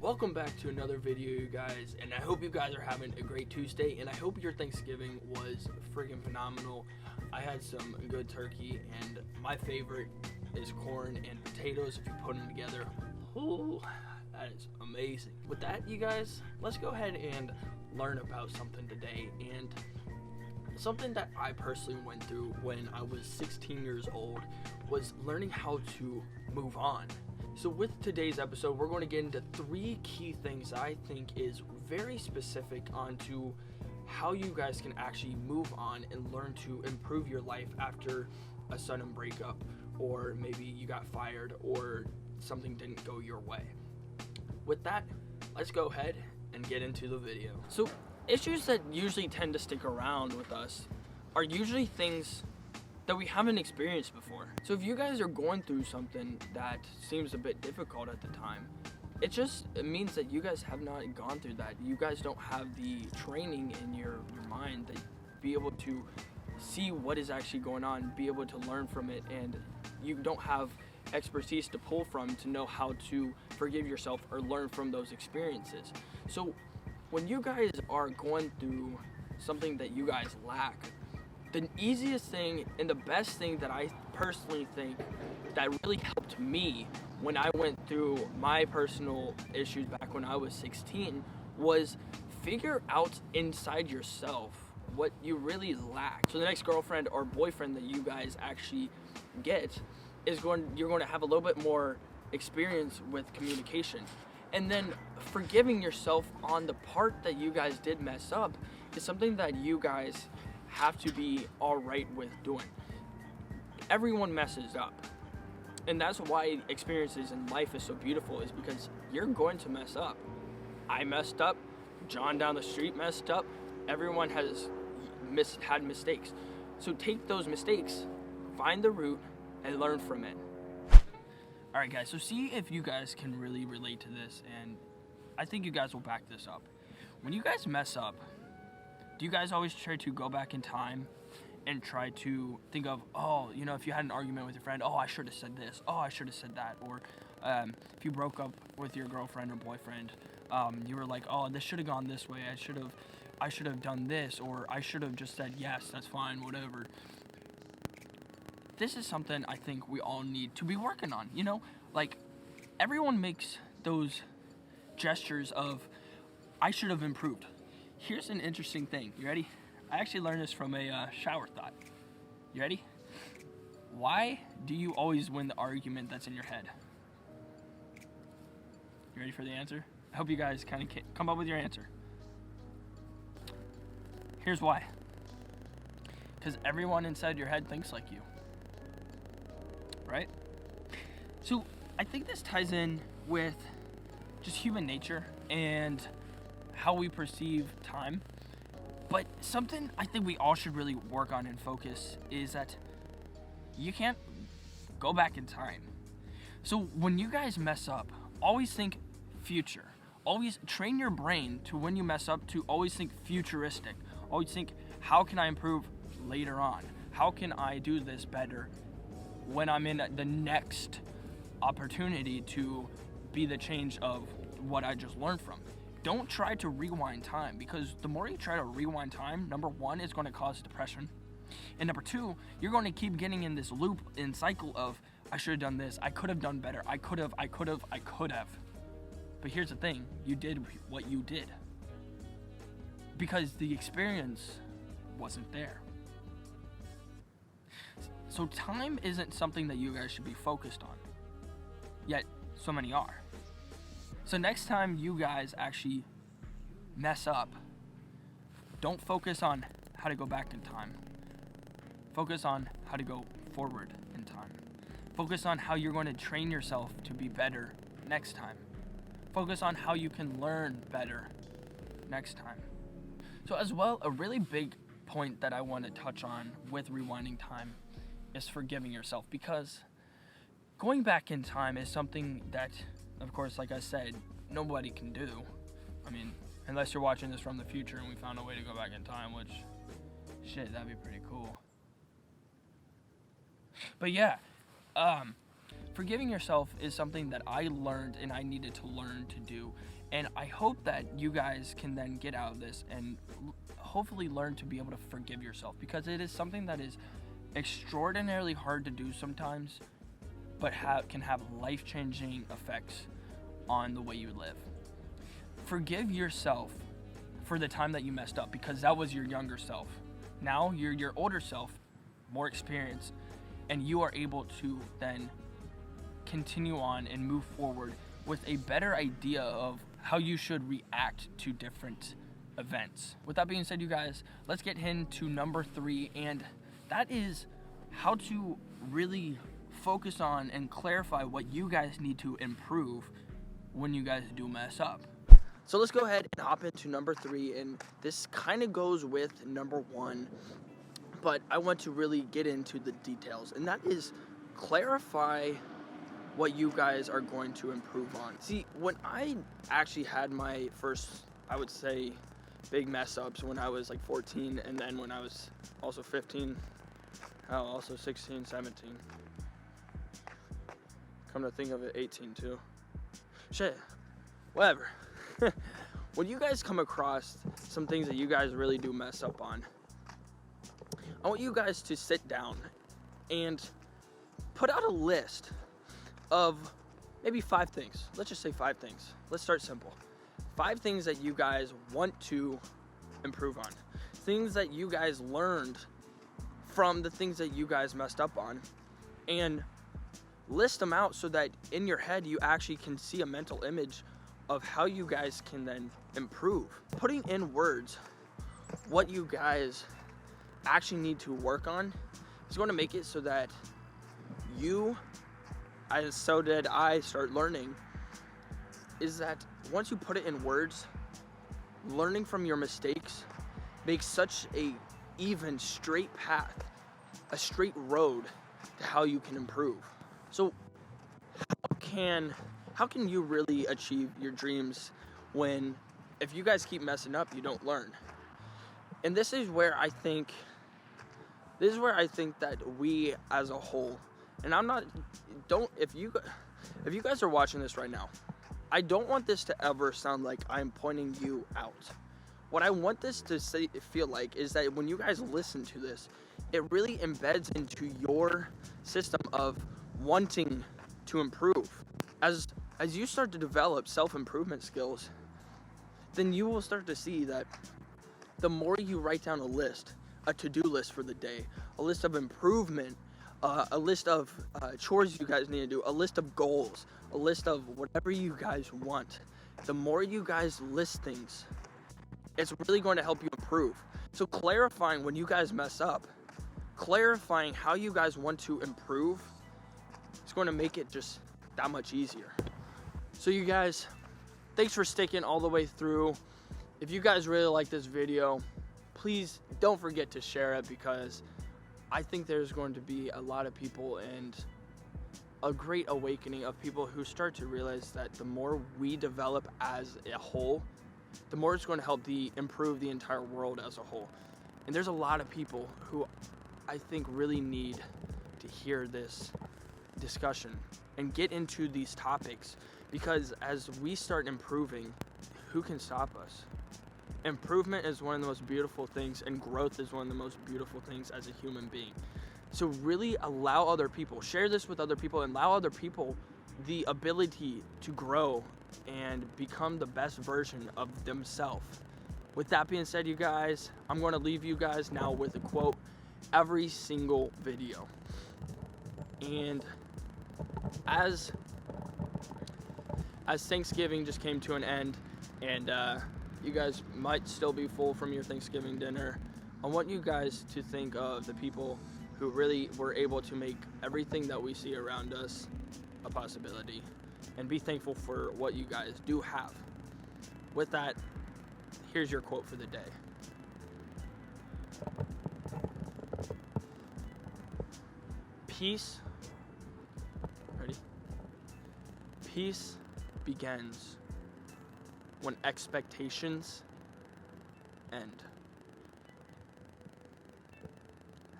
Welcome back to another video, you guys, and I hope you guys are having a great Tuesday, and I hope your Thanksgiving was freaking phenomenal. I had some good turkey, and my favorite is corn and potatoes. If you put them together, ooh, that is amazing. With that, you guys, let's go ahead and learn about something today, and something that I personally went through when I was 16 years old was learning how to move on. So with today's episode, we're going to get into 3 key things I think is very specific onto how you guys can actually move on and learn to improve your life after a sudden breakup, or maybe you got fired or something didn't go your way. With that, let's go ahead and get into the video. So issues that usually tend to stick around with us are usually things that we haven't experienced before. So if you guys are going through something that seems a bit difficult at the time, it means that you guys have not gone through that. You guys don't have the training in your mind that be able to see what is actually going on, be able to learn from it, and you don't have expertise to pull from to know how to forgive yourself or learn from those experiences. So when you guys are going through something that you guys lack, the easiest thing and the best thing that I personally think that really helped me when I went through my personal issues back when I was 16 was figure out inside yourself what you really lack. So the next girlfriend or boyfriend that you guys actually get is you're going to have a little bit more experience with communication. And then forgiving yourself on the part that you guys did mess up is something that you guys have to be all right with doing. Everyone messes up, and that's why experiences in life is so beautiful, is because you're going to mess up. I messed up, John down the street messed up, everyone has had mistakes. So take those mistakes, find the root, and learn from it. Alright guys, so see if you guys can really relate to this, and I think you guys will back this up. When you guys mess up, do you guys always try to go back in time and try to think of, if you had an argument with your friend, I should have said this, I should have said that, or if you broke up with your girlfriend or boyfriend, you were like, this should have gone this way, I should have done this, or I should have just said yes, that's fine, whatever. This is something I think we all need to be working on, everyone makes those gestures of, I should have improved. Here's an interesting thing. You ready? I actually learned this from a shower thought. You ready? Why do you always win the argument that's in your head? You ready for the answer? I hope you guys kind of come up with your answer. Here's why. Because everyone inside your head thinks like you. Right? So I think this ties in with just human nature and how we perceive time. But something I think we all should really work on and focus is that you can't go back in time. So when you guys mess up, always think future. Always train your brain to, when you mess up, to always think futuristic. Always think, how can I improve later on? How can I do this better when I'm in the next opportunity to be the change of what I just learned from? Don't try to rewind time, because the more you try to rewind time, number 1, it's going to cause depression. And number 2, you're going to keep getting in this loop and cycle of, I should have done this, I could have done better, I could have. But here's the thing, you did what you did, because the experience wasn't there. So time isn't something that you guys should be focused on, yet so many are. So next time you guys actually mess up, don't focus on how to go back in time. Focus on how to go forward in time. Focus on how you're going to train yourself to be better next time. Focus on how you can learn better next time. So as well, a really big point that I want to touch on with rewinding time is forgiving yourself, because going back in time is something that, of course, like I said, nobody can do. I mean, unless you're watching this from the future and we found a way to go back in time, which, shit, that'd be pretty cool. But yeah, forgiving yourself is something that I learned and I needed to learn to do. And I hope that you guys can then get out of this and hopefully learn to be able to forgive yourself, because it is something that is extraordinarily hard to do sometimes, but can have life-changing effects on the way you live. Forgive yourself for the time that you messed up, because that was your younger self. Now you're your older self, more experienced, and you are able to then continue on and move forward with a better idea of how you should react to different events. With that being said, you guys, let's get into number 3, and that is how to really focus on and clarify what you guys need to improve when you guys do mess up. So let's go ahead and hop into number 3, and this kind of goes with number 1, but I want to really get into the details, and that is clarify what you guys are going to improve on. See, when I actually had my first, I would say, big mess ups when I was like 14, and then when I was also 15, also 16, 17. Come to think of it, 18 too. Shit, whatever. When you guys come across some things that you guys really do mess up on, I want you guys to sit down and put out a list of maybe 5 things. Let's just say 5 things. Let's start simple. 5 things that you guys want to improve on. Things that you guys learned from the things that you guys messed up on, and list them out so that in your head you actually can see a mental image of how you guys can then improve. Putting in words what you guys actually need to work on is going to make it so that you, as so did I, start learning, is that once you put it in words, learning from your mistakes makes such a even straight path, a straight road to how you can improve. So how can you really achieve your dreams when, if you guys keep messing up, you don't learn? And this is where I think that we as a whole, and if you guys are watching this right now, I don't want this to ever sound like I'm pointing you out. What I want this to feel like is that when you guys listen to this, it really embeds into your system of wanting to improve. As you start to develop self-improvement skills, then you will start to see that the more you write down a to-do list for the day, a list of improvement, a list of chores you guys need to do, a list of goals, a list of whatever you guys want, the more you guys list things, it's really going to help you improve. So clarifying when you guys mess up, clarifying how you guys want to improve, is going to make it just that much easier. So you guys, thanks for sticking all the way through. If you guys really like this video, please don't forget to share it, because I think there's going to be a lot of people and a great awakening of people who start to realize that the more we develop as a whole, the more it's going to help improve the entire world as a whole. And there's a lot of people who I think really need to hear this discussion and get into these topics, because as we start improving, who can stop us? Improvement is one of the most beautiful things, and growth is one of the most beautiful things as a human being. So really allow other people, share this with other people, and allow other people the ability to grow and become the best version of themselves. With that being said, you guys, I'm going to leave you guys now with a quote every single video. And as Thanksgiving just came to an end, and you guys might still be full from your Thanksgiving dinner, I want you guys to think of the people who really were able to make everything that we see around us a possibility, and be thankful for what you guys do have. With that, here's your quote for the day. Peace, ready? Peace begins when expectations end.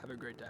Have a great day.